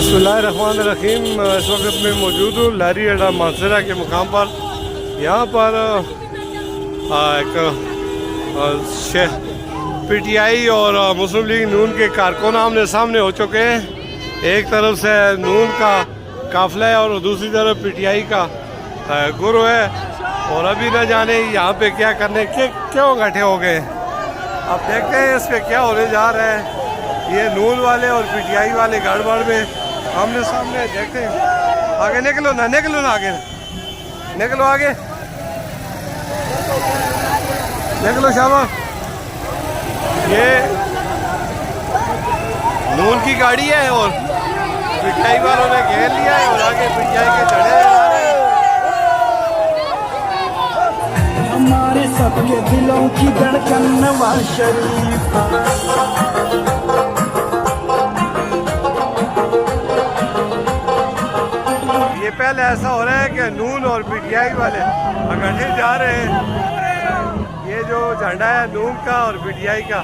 बिस्मिल्लाहिर्रहमानिर्रहीम। इस वक्त मैं मौजूद हूँ लारी अड्डा मानसरा के मुकाम पर। यहाँ पर एक पीटीआई और मुस्लिम लीग नून के कारकुन आमने सामने हो चुके हैं। एक तरफ से नून का काफिला है और दूसरी तरफ पीटीआई का गुरु है। और अभी न जाने यहाँ पे क्या करने के क्यों इकट्ठे हो गए। अब देखते हैं इस पे क्या होने जा रहा है। ये नून वाले और पीटीआई वाले गड़बड़ में आमने सामने देखते हैं। आगे निकलो ना आगे निकलो, आगे निकलो शाबाश। ये नून की गाड़ी है और पीटीआई वालों ने घेर लिया है और आगे पीटीआई के चढ़े हमारे सबके दिलों की धड़कन नवाज शरीफ। ये पहले ऐसा हो रहा है कि नून और पीटीआई वाले इकट्ठे जा रहे हैं। ये जो झंडा है नून का और पीटीआई का,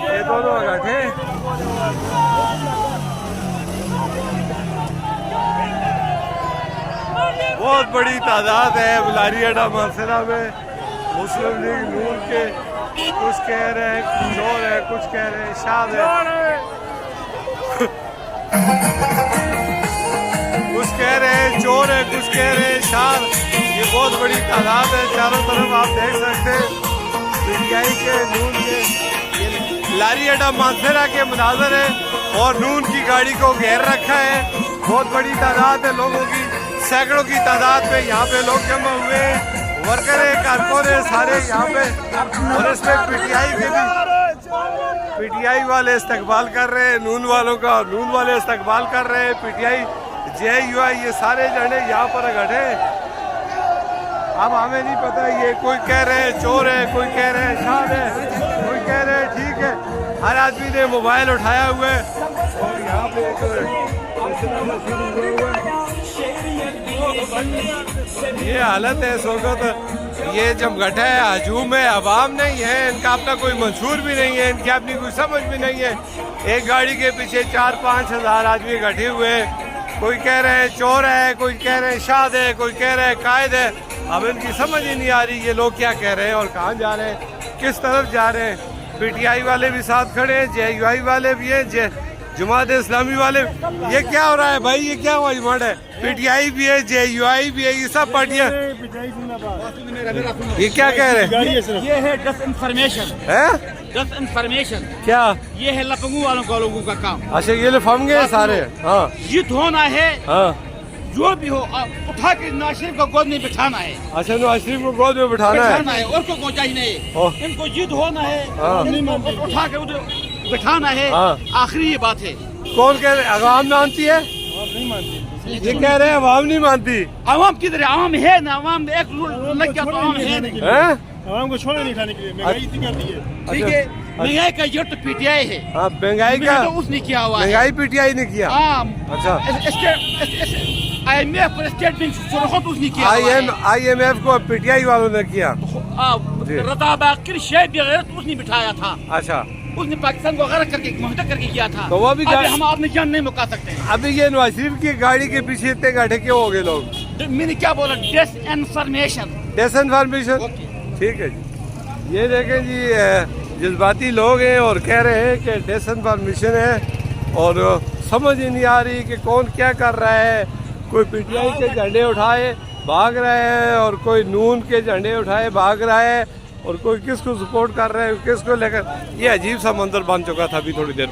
ये दोनों इकट्ठे। बहुत बड़ी तादाद है लारी अड्डा मानसरा में। मुस्लिम लीग नून के कुछ कह रहे हैं चोर है, कुछ कह रहे हैं शाद है, कुछ कह रहे हैं चोर है, कुछ कह रहे हैं शाद। ये बहुत बड़ी तादाद है। चारों तरफ आप देख सकते हैं पीटीआई के नून के लारी अड्डा मानसरा के मुनाजर है और नून की गाड़ी को घेर रखा है। बहुत बड़ी तादाद है लोगों की, सैकड़ों की तादाद में यहाँ पे लोग जमा हुए हैं। वर्कर है, कारकुन है, सारे यहाँ पे। और इसमें पीटीआई के भी पीटीआई वाले इस्तकबाल कर रहे हैं नून वालों का, नून वाले इस्तकबाल कर रहे हैं। पीटीआई JUI ये सारे झंडे यहाँ पर इकट्ठे। अब हमें नहीं पता, ये कोई कह रहे हैं चोर है, कोई कह रहे हैं शाद है, कोई कह रहे हैं ठीक है। हर आदमी ने मोबाइल उठाया हुआ है और यहाँ पे ये हालत है इस वक्त। ये जमघटा है, हजूम है, अवाम नहीं है, इनका अपना कोई मंशूर भी नहीं है, इनकी अपनी कोई समझ भी नहीं है। एक गाड़ी के पीछे 4-5 हज़ार आदमी इकट्ठे हुए हैं। कोई कह रहे हैं चोर है, कोई कह रहे हैं शाद है, कोई कह रहे हैं कायद है। अब इनकी समझ ही नहीं आ रही ये लोग क्या कह रहे हैं और कहाँ जा रहे हैं, किस तरफ जा रहे हैं। पीटीआई वाले भी साथ खड़े हैं, JUI वाले भी हैं, जमात इस्लामी वाले। ये क्या हो रहा है भाई, ये क्या हुआ जुमात है? पीटीआई भी है, JUI भी है, ये सब पार्टियां। ये क्या कह रहे हैं? ये है डिसइंफॉर्मेशन है, डिसइंफॉर्मेशन। क्या ये है लफंगू वालों का लोगों का काम। अच्छा ये लफंगे हैं सारे। हाँ जिद होना है, हाँ, जो भी हो उठा के नवाज शरीफ को गोद में बिठाना है। अच्छा नवाज शरीफ को गोद में बिठाना है और को चाहिए नहीं। इनको जिद होना है, उठा के उधर बिठाना है। आखिरी ये बात है। कौन कह रहे हैं? अवाम मानती है? नहीं मानती। ये कह रहे हैं अवाम नहीं मानती। अवाम किधर है? अवाम है ना, अवाम एक लग गया तो अवाम है। अवाम को छोड़े नहीं खाने के लिए महंगाई इतनी कर दी है। ठीक है, महंगाई का जड़ तो पीटीआई है। हाँ महंगाई का तो उसने किया हुआ है। महंगाई पीटीआई ने किया। अच्छा IMF पर स्टेट बैंक फरोख्त उसने किया। IMF को पीटीआई वालों ने किया। रता बाकिर शेख बगैरत उसने बिठाया था। अच्छा उसने पाकिस्तान को गलत करके मुहतक करके किया था। तो वो भी हम अपनी जान नहीं मुका सकते हैं। अभी ये नवाज शरीफ की गाड़ी के पीछे इतने गाढ़े क्यों हो गए लोग? मैंने क्या बोला? डिसइंफॉर्मेशन। ठीक है जी, ये देखें जी जज्बाती लोग हैं और कह रहे हैं कि डिसइंफॉर्मेशन है और समझ ही नहीं आ रही कि कौन क्या कर रहा है। कोई पीटीआई के झंडे उठाए भाग रहा है और कोई नून के झंडे उठाए भाग रहा है और कोई किसको सपोर्ट कर रहा है, किसको लेकर। ये अजीब सा मंजर बन चुका था अभी थोड़ी देर